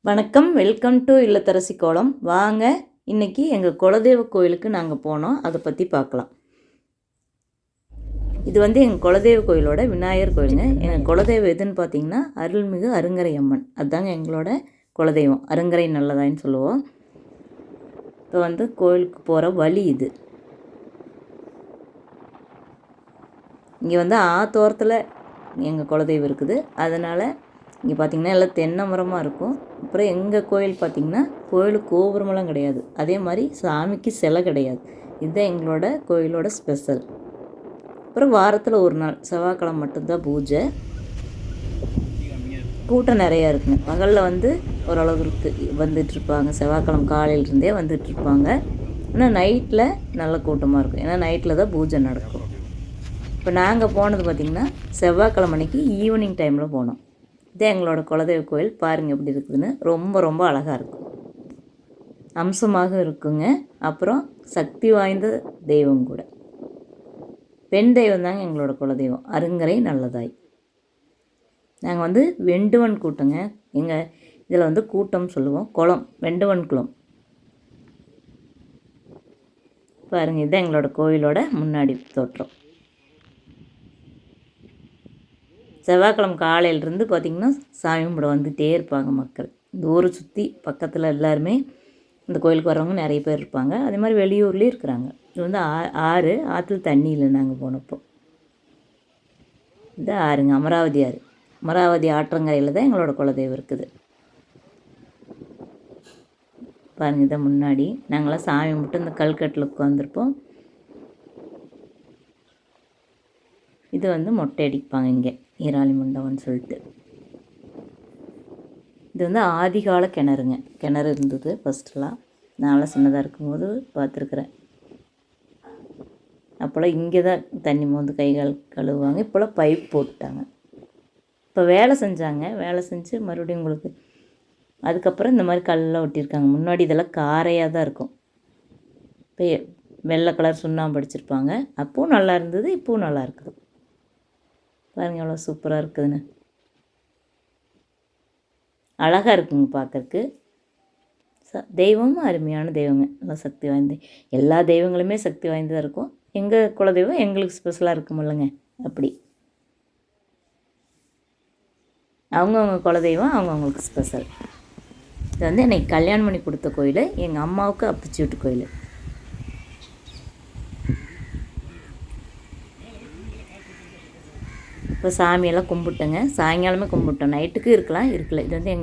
வணக்கம், welcome to இல்லத்தரசி கோலம். வாங்க, இன்றைக்கி எங்கள் குலதெய்வ கோயிலுக்கு நாங்கள் போனோம். அதை பற்றி பார்க்கலாம். இது எங்கள் குலதெய்வ கோயிலோட விநாயகர் கோயிலுங்க. எங்கள் குலதெய்வம் எதுன்னு பார்த்தீங்கன்னா அருள்மிகு அருங்கரை அம்மன். அதுதாங்க எங்களோட குலதெய்வம். அருங்கரை நல்லதாயின்னு சொல்லுவோம். இப்போ கோயிலுக்கு போகிற வழி இது. இங்கே ஆத்தோரத்தில் எங்கள் குலதெய்வம் இருக்குது. அதனால் இங்கே பார்த்திங்கன்னா எல்லாம் தென்னை மரமாக இருக்கும். அப்புறம் எங்கள் கோயில் பார்த்திங்கன்னா கோயிலுக்கு கோபுரமெல்லாம் கிடையாது. அதே மாதிரி சாமிக்கு சிலை கிடையாது. இதுதான் எங்களோட கோயிலோட ஸ்பெஷல். அப்புறம் வாரத்தில் ஒரு நாள் செவ்வாய்க்கிழமை மட்டும்தான் பூஜை. கூட்டம் நிறையா இருக்குங்க. பகலில் ஓரளவுக்கு வந்துட்டுருப்பாங்க. செவ்வாய்க்கிழமை காலையிலேருந்தே வந்துட்டுருப்பாங்க. ஆனால் நைட்டில் நல்ல கூட்டமாக இருக்கும். ஏன்னா நைட்டில் தான் பூஜை நடக்கும். இப்போ நாங்கள் போனது பார்த்திங்கன்னா செவ்வாய்க்கிழமை அன்னைக்கு ஈவினிங் டைமில் போனோம். இது எங்களோட குலதெய்வ கோயில். பாருங்கள் எப்படி இருக்குதுன்னு. ரொம்ப ரொம்ப அழகாக இருக்கும். அம்சமாக இருக்குங்க. அப்புறம் சக்தி வாய்ந்த தெய்வம் கூட. பெண் தெய்வம் தாங்க எங்களோட குலதெய்வம். அருங்கரை நல்லதாய். நாங்கள் வெண்டுவன் கூட்டங்க. எங்கள் இதில் கூட்டம் சொல்லுவோம். குளம், வெண்டுவன் குளம். பாருங்கள், இதுதான் எங்களோட கோயிலோட முன்னாடி தோற்றம். செவ்வாய்க்கிழமை காலையிலேருந்து பார்த்திங்கன்னா சாமி கும்பிட வந்துகிட்டே இருப்பாங்க மக்கள். இந்த ஊரை சுற்றி பக்கத்தில் எல்லாருமே இந்த கோயிலுக்கு வரவங்க நிறைய பேர் இருப்பாங்க. அதே மாதிரி வெளியூர்லேயும் இருக்கிறாங்க. இது ஆறு. ஆற்றுல தண்ணி இல்லை நாங்கள் போனப்போ. இது ஆறுங்க, அமராவதி ஆறு. அமராவதி ஆற்றங்கரையில் தான் எங்களோட குலதெய்வம் இருக்குது. பாருங்கள், இதை முன்னாடி நாங்களாம் சாமி கும்பிட்டு இந்த கல்கட்டில் உட்காந்துருப்போம். இது மொட்டை அடிப்பாங்க இங்கே, ஈராளி மண்டபம்னு சொல்லிட்டு. இது ஆதிகால கிணறுங்க. கிணறு இருந்தது ஃபஸ்ட்டெலாம். நான்லாம் சின்னதாக இருக்கும்போது பார்த்துருக்குறேன். அப்போல்லாம் இங்கே தான் தண்ணி மோந்து கைகால் கழுவுவாங்க. இப்போல்லாம் பைப் போட்டுட்டாங்க. இப்போ வேலை செஞ்சாங்க. வேலை செஞ்சு மறுபடியும் உங்களுக்கு அதுக்கப்புறம் இந்த மாதிரி கல்லெலாம் ஒட்டியிருக்காங்க. முன்னாடி இதெல்லாம் காரையாக தான் இருக்கும். இப்போ வெள்ளை கலர் சுண்ணாம்பு அடிச்சிருப்பாங்க. அப்போவும் நல்லா இருந்தது, இப்போவும் நல்லா இருக்குது. பாருங்கள் எவ்வளோ சூப்பராக இருக்குதுன்னு. அழகாக இருக்குங்க பார்க்குறக்கு. தெய்வமும் அருமையான தெய்வங்க. நல்லா சக்தி வாய்ந்த எல்லா தெய்வங்களுமே சக்தி வாய்ந்ததாக இருக்கும். எங்கள் குலதெய்வம் எங்களுக்கு ஸ்பெஷலாக இருக்குமில்லங்க. அப்படி அவங்கவுங்க குலதெய்வம் அவங்கவுங்களுக்கு ஸ்பெஷல். இது என்னை கல்யாணம் பண்ணி கொடுத்த கோயில். எங்கள் அம்மாவுக்கு அப்பச்சி வீட்டு கோயில். இப்போ சாமியெல்லாம் கும்பிட்டேங்க. சாயங்காலமே கும்பிட்டோம். நைட்டுக்கு இருக்கலாம், இருக்கல. இது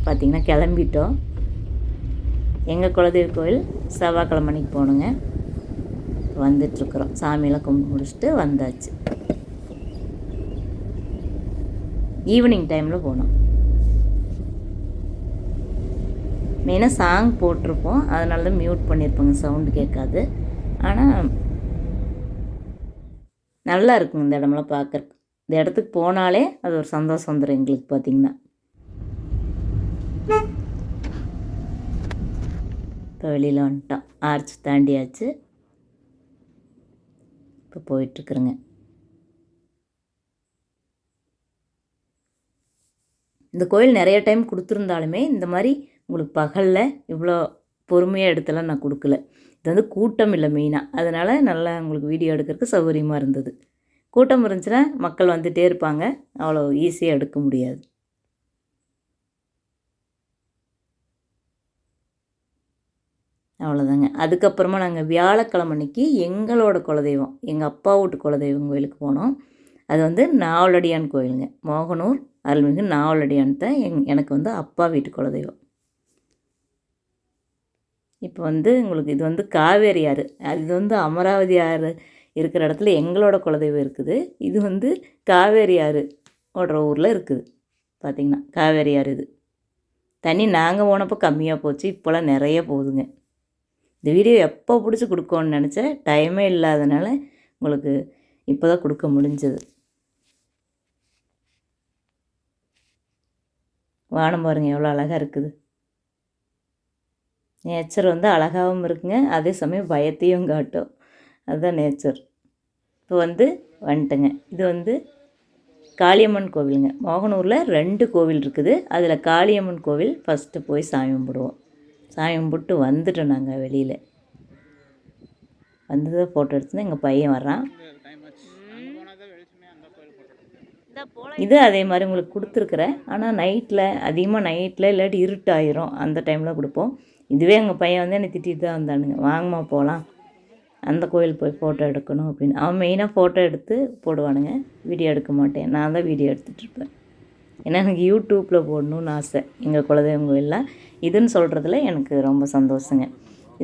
பார்த்திங்கன்னா கிளம்பிட்டோம். எங்கள் குலதெய்வ கோயில் செவ்வாய்க்கிழமை மணிக்கு போகணுங்க. வந்துட்டுருக்குறோம். சாமியெல்லாம் கும்பிட்டு முடிச்சுட்டு வந்தாச்சு. ஈவினிங் டைமில் போனோம். மெயினாக சாங் போட்டிருப்போம். அதனால தான் மியூட் பண்ணியிருப்போங்க, சவுண்டு கேட்காது. ஆனால் நல்லா இருக்குங்க இந்த இடமெல்லாம் பார்க்குறக்கு. இந்த இடத்துக்கு போனாலே அது ஒரு சந்தோஷம் வந்துடும் எங்களுக்கு. பார்த்திங்கன்னா இப்போ வெளியில் வந்துட்டோம். ஆர்ச் தாண்டியாச்சு. இப்போ போயிட்டுருக்குறேங்க. இந்த கோயில் நிறைய டைம் கொடுத்துருந்தாலுமே இந்த மாதிரி உங்களுக்கு பகலில் இவ்வளோ பொறுமையாக எடுத்தெல்லாம் நான் கொடுக்கல. இது கூட்டம் இல்லை மெயினாக. அதனால் நல்லா உங்களுக்கு வீடியோ எடுக்கிறதுக்கு சௌகரியமாக இருந்தது. கூட்டம் இருந்துச்சுன்னா மக்கள் வந்துகிட்டே இருப்பாங்க. அவ்வளோ ஈஸியாக எடுக்க முடியாது. அவ்வளோதாங்க. அதுக்கப்புறமா நாங்கள் வியாழக்கிழமை அன்னைக்கு எங்களோட குலதெய்வம், எங்கள் அப்பா வீட்டு குலதெய்வம் கோயிலுக்கு போனோம். அது நாவலடியான் கோயிலுங்க. மோகனூர் அருள்மிகு நாவலடியான் தான் எனக்கு அப்பா வீட்டு குலதெய்வம். இப்போ உங்களுக்கு இது காவேரி ஆறு. இது அமராவதி ஆறு இருக்கிற இடத்துல எங்களோட குலதெய்வம் இருக்குது. இது காவேரி ஆறு ஓடுற ஊரில் இருக்குது. பார்த்திங்கன்னா காவேரி ஆறு. இது தண்ணி நாங்கள் போனப்போ கம்மியாக போச்சு. இப்போலாம் நிறைய போகுதுங்க. இந்த வீடியோ எப்போ பிடிச்சி கொடுக்கணுன்னு நினச்சேன். டைமே இல்லாதனால உங்களுக்கு இப்போ தான் கொடுக்க முடிஞ்சது. வானம் பாருங்கள் எவ்வளோ அழகாக இருக்குது. நேச்சர் அழகாகவும் இருக்குங்க. அதே சமயம் பயத்தையும் காட்டும். அதுதான் நேச்சர். இப்போ வந்துட்டேங்க. இது காளியம்மன் கோவிலுங்க. மோகனூரில் 2 கோவில் இருக்குது. அதில் காளியம்மன் கோவில் ஃபஸ்ட்டு போய் சாமி கும்பிடுவோம். சாமி கும்பிட்டு வந்துட்டோம் நாங்கள் வெளியில். வந்ததை ஃபோட்டோ எடுத்துன்னு எங்கள் பையன் வர்றான். இது அதே மாதிரி உங்களுக்கு கொடுத்துருக்குறேன். ஆனால் நைட்டில் அதிகமாக நைட்டில் இல்லாட்டி இருட்டாயிரும், அந்த டைமில் கொடுப்போம். இதுவே எங்கள் பையன் வந்து என்னை திட்டிகிட்டு தான் வந்தானுங்க, வாங்கம்மா போகலாம் அந்த கோயில் போய் ஃபோட்டோ எடுக்கணும் அப்படின்னு. அவன் மெயினாக ஃபோட்டோ எடுத்து போடுவானுங்க, வீடியோ எடுக்க மாட்டேன். நான் தான் வீடியோ எடுத்துகிட்ருப்பேன். ஏன்னா எனக்கு யூடியூப்பில் போடணுன்னு ஆசை. எங்கள் குலதெய்வம் கோயிலில் இதுன்னு சொல்கிறதுல எனக்கு ரொம்ப சந்தோஷங்க.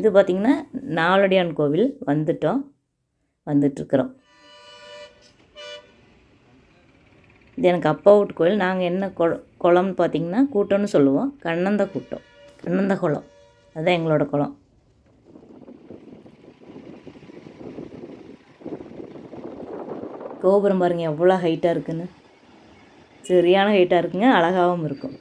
இது பார்த்திங்கன்னா நாவலடியான் கோவில் வந்துட்டுருக்குறோம். இது எனக்கு அப்பா வீட்டு கோயில். நாங்கள் என்ன குளம்னு பார்த்திங்கன்னா கூட்டம்னு சொல்லுவோம். கண்ணந்த குளம் அதுதான் எங்களோட குளம். கோபுரம் பாருங்க எவ்வளோ ஹைட்டாக இருக்குன்னு. சரியான ஹைட்டாக இருக்குங்க, அழகாகவும் இருக்கும்.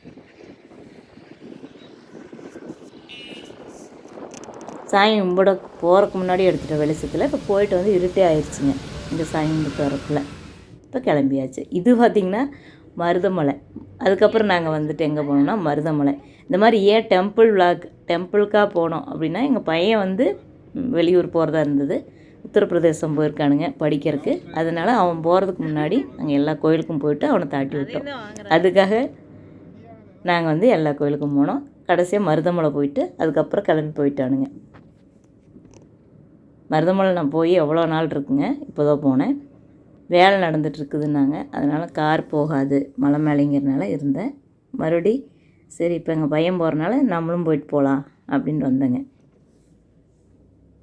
சாமி கும்பிட போகிறதுக்கு முன்னாடி எடுத்துகிட்ட வெளிச்சத்தில். இப்போ போயிட்டு வந்து இருட்டே ஆயிடுச்சுங்க இந்த சாமி கும்பிட்டு வரக்குள்ள. இப்போ கிளம்பியாச்சு. இது பார்த்திங்கன்னா மருதமலை. அதுக்கப்புறம் நாங்கள் வந்துட்டு எங்கே போனோம்னா மருதமலை. இந்த மாதிரி ஏன் டெம்பிளுக்காக போனோம் அப்படின்னா, எங்கள் பையன் வந்து வெளியூர் போகிறதா இருந்தது. உத்தரப்பிரதேசம் போயிருக்கானுங்க படிக்கிறதுக்கு. அதனால் அவன் போகிறதுக்கு முன்னாடி நாங்கள் எல்லா கோயிலுக்கும் போயிட்டு அவனை தாட்டி விட்டோம். அதுக்காக நாங்கள் வந்து எல்லா கோயிலுக்கும் போனோம். கடைசியாக மருதமலை போயிட்டு அதுக்கப்புறம் கிளம்பி போயிட்டானுங்க. மருதமலை நான் போய் எவ்வளோ நாள் இருக்குங்க, இப்போ தான் போனேன். வேலை நடந்துகிட்ருக்குதுன்னாங்க, அதனால் கார் போகாது மலை மேலேங்கிறனால இருந்தேன். மறுபடி சரி இப்போ எங்கள் பையன் போகிறனால நம்மளும் போயிட்டு போகலாம் அப்படின்ட்டு வந்தேங்க.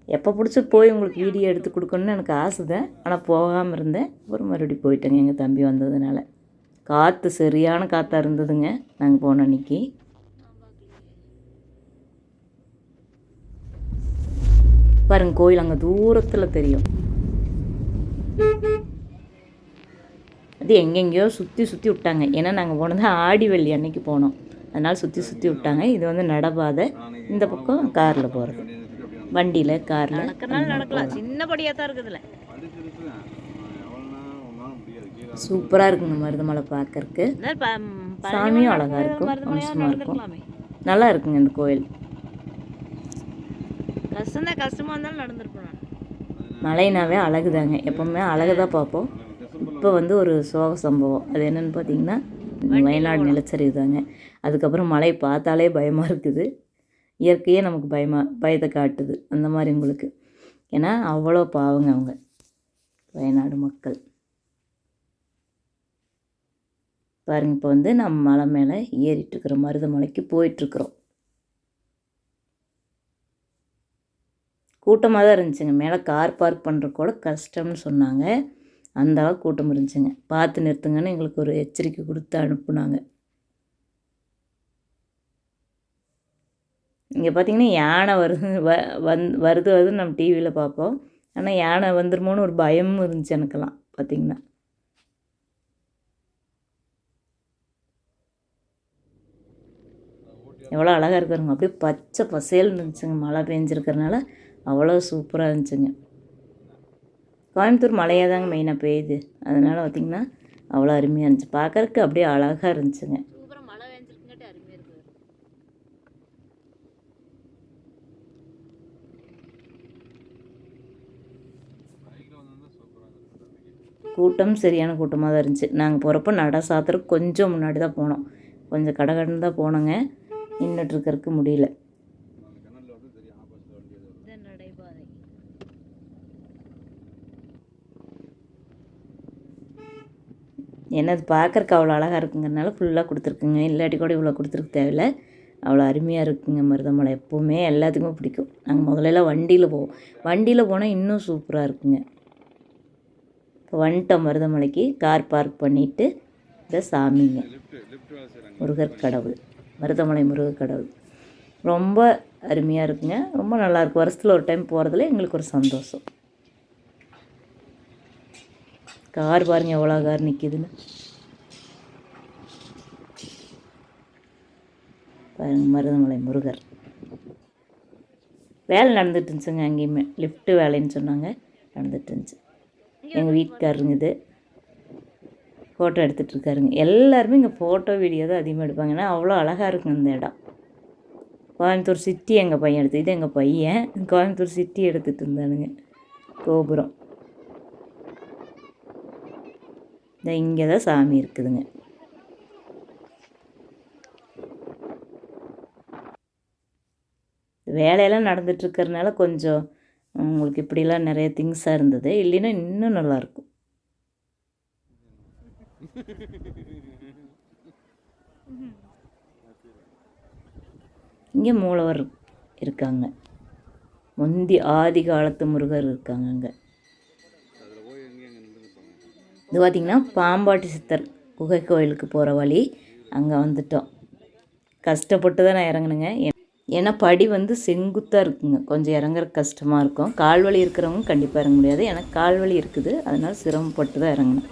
எப்போ பிடிச்சி போய் உங்களுக்கு வீடியோ எடுத்து கொடுக்கணுன்னு எனக்கு ஆசை தான், ஆனால் போகாமல் இருந்தேன். அப்புறம் மறுபடி போயிட்டேங்க எங்கள் தம்பி வந்ததுனால. காற்று சரியான காற்றாக இருந்ததுங்க நாங்கள் போன அன்றைக்கி. பாருங்கள் கோயில் அங்கே தூரத்தில் தெரியும். அது எங்கெங்கேயோ சுற்றி விட்டாங்க. ஏன்னா நாங்கள் போனது ஆடி வெள்ளி அன்னைக்கு போனோம், அதனால் சுற்றி விட்டாங்க. இது வந்து நடப்பாதை. இந்த பக்கம் காரில் போகிறது, வண்டியில் காரில் நடக்கலாம். சின்னபடியாக தான் இருக்குதுல்ல. சூப்பராக இருக்குங்க மருதமலை பார்க்கறக்கு. சாமியும் அழகாக இருக்கும், அம்சமாக இருக்கும், நல்லா இருக்குங்க இந்த கோயில். கஷ்டமாக இருந்தாலும் நடந்துருப்போம். மலைனாவே அழகுதாங்க, எப்போவுமே அழகு தான் பார்ப்போம். இப்போ வந்து ஒரு சோக சம்பவம். அது என்னென்னு பார்த்தீங்கன்னா வயநாடு நிலச்சரிவு தாங்க. அதுக்கப்புறம் மழை பார்த்தாலே பயமாக இருக்குது. இயற்கையே நமக்கு பயத்தை காட்டுது அந்த மாதிரி உங்களுக்கு. ஏன்னா அவ்வளோ பாவங்க அவங்க வயநாடு மக்கள். பாருங்கள், இப்போ வந்து நம்ம மலை மேலே ஏறிட்டுருக்குறோம், மருதமலைக்கு போயிட்டுருக்குறோம். கூட்டமாக தான் இருந்துச்சுங்க. மேலே கார் பார்க் பண்ணுற கூட கஷ்டம்னு சொன்னாங்க. அந்த அளவுக்கு கூட்டம் இருந்துச்சுங்க. பார்த்து நிறுத்துங்கன்னு எங்களுக்கு ஒரு எச்சரிக்கை கொடுத்து அனுப்புனாங்க. இங்கே பார்த்திங்கன்னா யானை வருதுன்னு நம்ம டிவியில் பார்ப்போம். ஆனால் யானை வந்துருமோன்னு ஒரு பயமும் இருந்துச்சு எனக்கெல்லாம். பார்த்திங்கன்னா எவ்வளோ அழகாக இருக்காருங்க, அப்படியே பச்சை பசேல்னு இருந்துச்சுங்க. மழை பெஞ்சிருக்கிறதுனால அவ்வளோ சூப்பராக இருந்துச்சுங்க. கோயம்புத்தூர் மழையாக தாங்க மெயினாக பெய்யுது, அதனால் பார்த்திங்கன்னா அவ்வளோ அருமையாக இருந்துச்சு. பார்க்குறதுக்கு அப்படியே அழகாக இருந்துச்சுங்க. கூட்டம் சரியான கூட்டமாக தான் இருந்துச்சு. நாங்கள் போகிறப்ப நட சாத்திரம் கொஞ்சம் முன்னாடி தான் போனோம். கொஞ்சம் கடகடன்னு தான் போனோங்க, நின்றுட்டுருக்கறதுக்கு முடியல. என்னது பார்க்குறக்கு அவ்வளோ அழகாக இருக்குங்கிறனால ஃபுல்லாக கொடுத்துருக்குங்க. இல்லாட்டி கூட இவ்வளோ கொடுத்துருக்கு தேவையில்லை. அவ்வளோ அருமையாக இருக்குங்க மருதமலை. எப்போவுமே எல்லாத்துக்குமே பிடிக்கும். நாங்கள் முதலெல்லாம் வண்டியில் போவோம். வண்டியில் போனால் இன்னும் சூப்பராக இருக்குங்க. இப்போ வந்துட்டோம் மருதமலைக்கு. கார் பார்க் பண்ணிவிட்டு இந்த சாமிங்க முருகர் கடவுள், மருதமலை முருகர் கடவுள் ரொம்ப அருமையாக இருக்குங்க. ரொம்ப நல்லாயிருக்கு. வருஷத்தில் ஒரு டைம் போகிறதுல எங்களுக்கு ஒரு சந்தோஷம். கார் பாருங்கள் எவ்வளோ கார் நிற்கிதுன்னு பாருங்கள். மருதமலை முருகர் வேலை நடந்துட்டு இருந்துச்சுங்க. அங்கேயுமே லிஃப்ட்டு வேலைன்னு சொன்னாங்க, நடந்துட்டு இருந்துச்சு. எங்கள் வீட்டுக்காரருங்க இது. ஃபோட்டோ எடுத்துகிட்டு இருக்காருங்க. எல்லாருமே இங்கே ஃபோட்டோ வீடியோ தான் அதிகமாக எடுப்பாங்க. ஏன்னா அவ்வளோ அழகாக இருக்குங்க இந்த இடம். கோயம்புத்தூர் சிட்டி எங்கள் பையன் எடுத்து, இது எங்கள் பையன் கோயம்புத்தூர் சிட்டி எடுத்துகிட்டு இருந்தானுங்க. கோபுரம் இந்த இங்கே தான் சாமி இருக்குதுங்க. வேலையெல்லாம் நடந்துட்டுருக்கறனால கொஞ்சம் உங்களுக்கு இப்படிலாம் நிறைய திங்ஸாக இருந்தது. இல்லைன்னா இன்னும் நல்லாயிருக்கும். இங்கே மூலவர் இருக்காங்க. முந்தி ஆதி காலத்து முருகர் இருக்காங்க அங்கே. இது பார்த்திங்கன்னா பாம்பாட்டி சித்தர் குகை கோயிலுக்கு போகிற வழி. அங்கே வந்துட்டோம். கஷ்டப்பட்டு தான் நான் இறங்குனுங்க. ஏன்னா படி வந்து செங்குத்தாக இருக்குங்க. கொஞ்சம் இறங்குற கஷ்டமாக இருக்கும். கால்வலி இருக்கிறவங்க கண்டிப்பாக இறங்க முடியாது. எனக்கு கால்வலி இருக்குது, அதனால் சிரமப்பட்டு தான் இறங்கினேன்.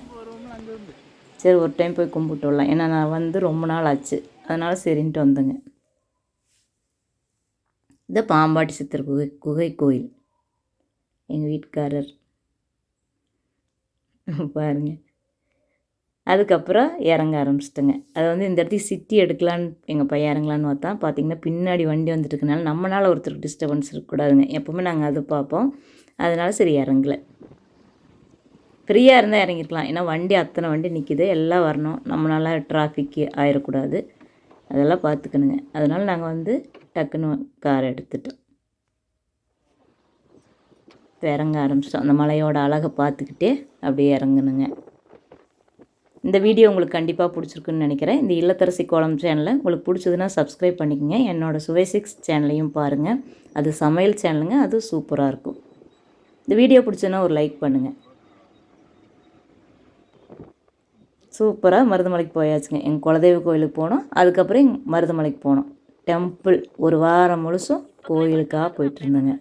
சரி ஒரு டைம் போய் கும்பிட்டு வரலாம். ஏன்னா நான் வந்து ரொம்ப நாள் ஆச்சு, அதனால் சரின்ட்டு வந்தேங்க. இந்த பாம்பாட்டி சித்தர் குகை கோயில் எங்கள் வீட்டுக்காரர் பாருங்கள். அதுக்கப்புறம் இறங்க ஆரம்பிச்சிட்டேங்க. அது வந்து இந்த இடத்துக்கு சிட்டி எடுக்கலான்னு எங்கள் பையன் இறங்கலான்னு பார்த்திங்கன்னா பின்னாடி வண்டி வந்துட்டு இருக்கனால நம்மளால் ஒருத்தருக்கு டிஸ்டர்பன்ஸ் இருக்கக்கூடாதுங்க. எப்போவுமே நாங்கள் அது பார்ப்போம். அதனால் சரி இறங்கலை. ஃப்ரீயாக இருந்தால் இறங்கிக்கலாம். ஏன்னா வண்டி அத்தனை வண்டி நிற்கிது, எல்லாம் வரணும். நம்மளால் டிராஃபிக்கு ஆயிடக்கூடாது, அதெல்லாம் பார்த்துக்கணுங்க. அதனால் நாங்கள் வந்து டக்குன்னு கார் எடுத்துட்டோம். இறங்க ஆரம்பிச்சிட்டோம். அந்த மலையோட அழகை பார்த்துக்கிட்டே அப்படியே இறங்கணுங்க. இந்த வீடியோ உங்களுக்கு கண்டிப்பாக பிடிச்சிருக்குன்னு நினைக்கிறேன். இந்த இல்லத்தரசி கோலம் சேனலை உங்களுக்கு பிடிச்சதுன்னா சப்ஸ்கிரைப் பண்ணிக்கோங்க. என்னோடய சுவை 6 சேனலையும் பாருங்கள். அது சமையல் சேனலுங்க, அது சூப்பராக இருக்கும். இந்த வீடியோ பிடிச்சதுன்னா ஒரு லைக் பண்ணுங்கள். சூப்பராக மருதமலைக்கு போயாச்சுங்க. எங்கள் குலதெய்வ கோயிலுக்கு போனோம். அதுக்கப்புறம் மருதமலைக்கு போனோம். டெம்பிள் ஒரு வாரம் முழுசும் கோயிலுக்காக போயிட்டு இருந்தேங்க.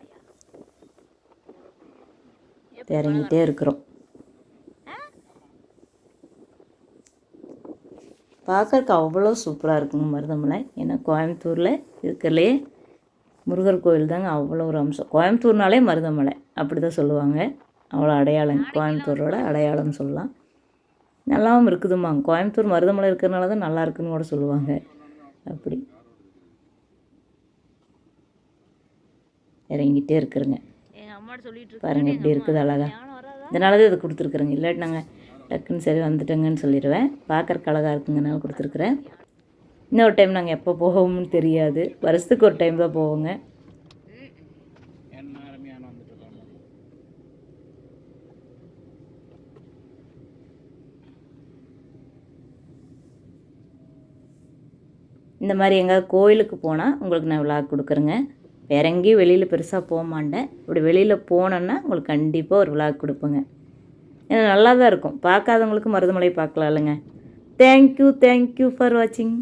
இறங்கிட்டே இருக்கிறோம். பார்க்கறக்கு அவ்வளோ சூப்பராக இருக்குங்க மருதமலை. ஏன்னா கோயம்புத்தூரில் இருக்கிறதுலே முருகர் கோயில் தாங்க அவ்வளோ ஒரு அம்சம். கோயம்புத்தூர்னாலே மருதமலை அப்படி தான் சொல்லுவாங்க. அவ்வளோ அடையாளம், கோயம்புத்தூரோட அடையாளம் சொல்லலாம். நல்லாவும் இருக்குதுமாங்க. கோயம்புத்தூர் மருதமலை இருக்கிறதுனால தான் நல்லா இருக்குன்னு கூட சொல்லுவாங்க. அப்படி இறங்கிட்டே இருக்கிறேங்க. பாருங்கள் இப்படி இருக்குது அழகா. இதனால தான் இது கொடுத்துருக்குறேங்க. இல்லாட்டி நாங்கள் டக்குன்னு சரி வந்துட்டோங்கன்னு சொல்லிடுவேன். பார்க்குறக்கு அழகாக இருக்குங்கனால கொடுத்துருக்குறேன். இன்னொரு டைம் நாங்கள் எப்போ போவோம்னு தெரியாது. வருஷத்துக்கு ஒரு டைம் தான் போவோங்க. இந்த மாதிரி எங்கேயாவது கோயிலுக்கு போனால் உங்களுக்கு நான் விளாக் கொடுக்குறேங்க. வேற எங்கேயும் வெளியில் பெருசாக போக மாட்டேன். இப்படி வெளியில் போனேன்னா உங்களுக்கு கண்டிப்பாக ஒரு விளாக் கொடுப்பேங்க. ஏன்னா நல்லா தான் இருக்கும். பார்க்காதவங்களுக்கு மருதமலை பார்க்கலாம் இல்லைங்க. தேங்க்யூ ஃபார் வாட்சிங்.